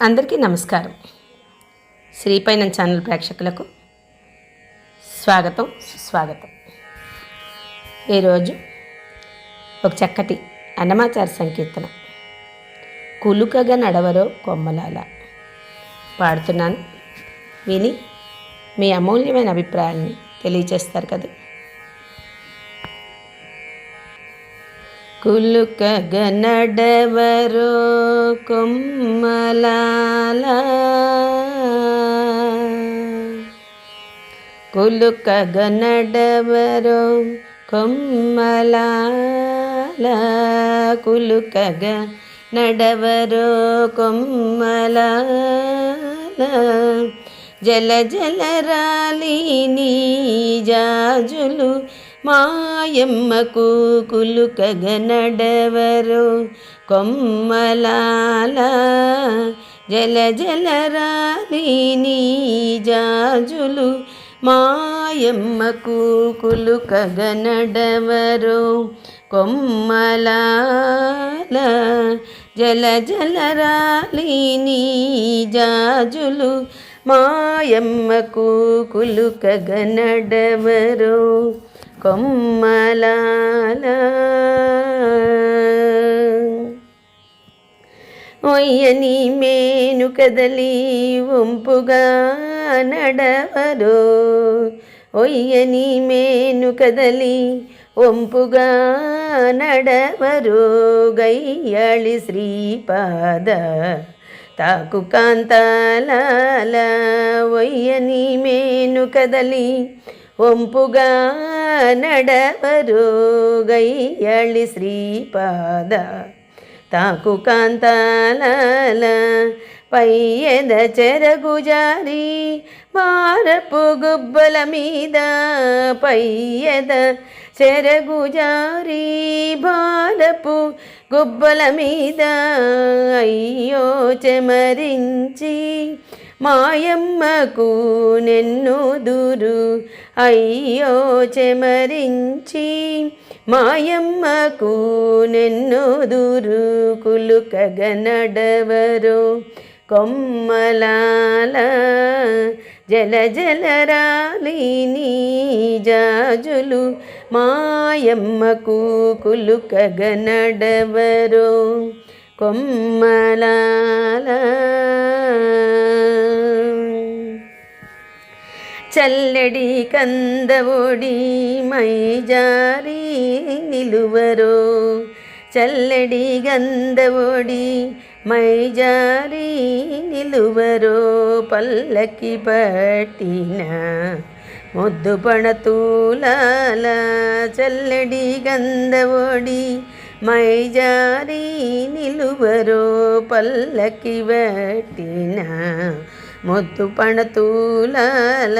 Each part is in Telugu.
అందరికీ నమస్కారం. శ్రీపైన ఛానల్ ప్రేక్షకులకు స్వాగతం, సుస్వాగతం. ఈరోజు ఒక చక్కటి అన్నమాచార సంకీర్తన కులుకగా నడవరో కొమ్మలాల పాడుతున్నాను. విని మీ అమూల్యమైన అభిప్రాయాన్ని తెలియజేస్తారు కదా. కులుకగా నడవరో కొమ్మలాల, కులుకగా నడవరో కొమ్మలాల, కులుకగా నడవరో కొమ్మలాల, జల జల రాలి నీ జాజులు మాయమ్మకు కులుకగా నడవరో కొమ్మలాల, జల జల రాలి నీ జాజులు మాయమ్మకు కులుకగా నడవరో కొమ్మలాల, జల జల రాలి నీ జాజులు మాయమ్మకు కులుకగా నడవరో కొమ్మలాల. ఒయ్యని మేను కదలి వంపుగా నడవరో, ఒయ్యని మేను కదలి వంపుగా నడవరో, గయ్యాళి శ్రీపాద తాకు కాంతాలాల, ఒయ్యని మేను కదలి వంపుగా నడవరో, గయ్యాళి శ్రీపాద తాకు కాంతాలాల, పయ్యద చెరగు జారి మారపు గుబ్బల మీద, పయ్యద చెరగు జారి భారపు గుబ్బల మీద, అయ్యో చెమరించి మాయమ్మకు నెన్నుదురు, అయ్యో చెమరించి మాయమ్మకు నెన్నుదురు, కులుకగా నడవరో కొమ్మలాల, జల జల రాలి నీ జాజులు మాయమ్మకు కులుకగా నడవరో కొమ్మలాల. చల్లడి కందవోడి మై జారి నిలువరో, చల్లడి గంధవోడి మై జారి నిలువరో, పల్లకి పట్టిన ముద్దు పణతూలాల, చల్లడి గంధవోడి మై జారి నిలువరో, పల్లకి పట్టిన ముద్దు పణతూలాల,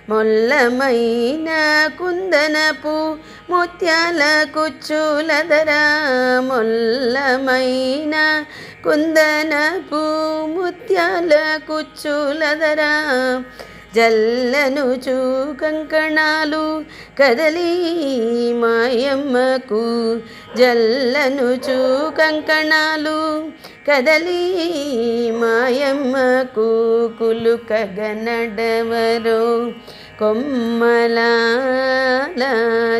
మొల్లమైన కుందనపు ముత్యాల కుచ్చులదరా, మొల్లమైన కుందనపు ముత్యాల కుచ్చులదరా, జల్లను చూ కంకణాలు కదలి మాయమ్మకు, జల్లను చూ కంకణాలు కదలి మాయమ్మకు కులుకగా నడవరో కొమ్మలాల,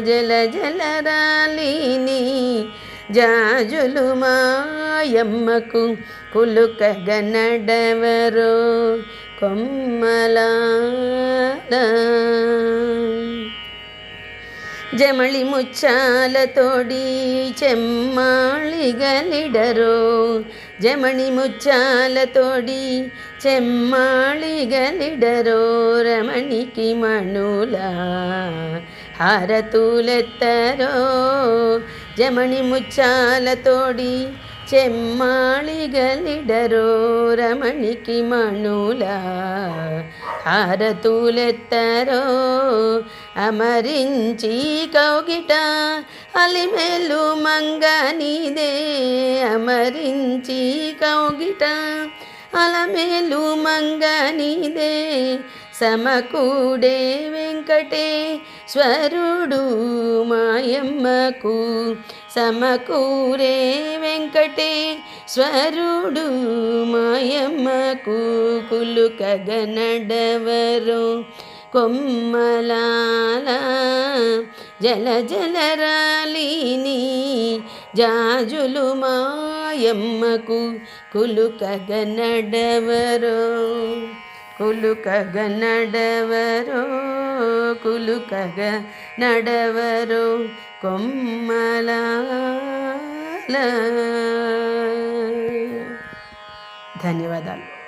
జల జల రాలి నీ జాజులు మాయమ్మకు కులుకగా నడవరో కొమ్మలాల. జమళి ముచ్చాలతోడి చెమ్మాళి గలిడరో, జమణి ముచ్చాలతోడి చెమ్మాళి గలిడరో, రమణికి మణుల హారతులెత్తరో, జమణి ముచ్చాలతోడి చెమ్మాళి గలిడరో, రమణికి మణుల హారతులెత్తరో, అమరించి కౌగిట అలిమేలు మంగనిదే, అమరించి కౌగిట అలమేలు మంగనిదే, సమకూడే వెంకటేశ్వరుడు మాయమ్మకు సమకూరే వెంకటేశ్వరుడు మాయమ్మ మాయమ్మకు కులుకగ నడవరో కొమ్మలాల జల జలరాలిని జాజులు మాయమ్మకు కులుకగ నడవరో కులుకగ నడవరో కులుకగ నడవరో కొమ్మలాల. ధన్యవాదాలు.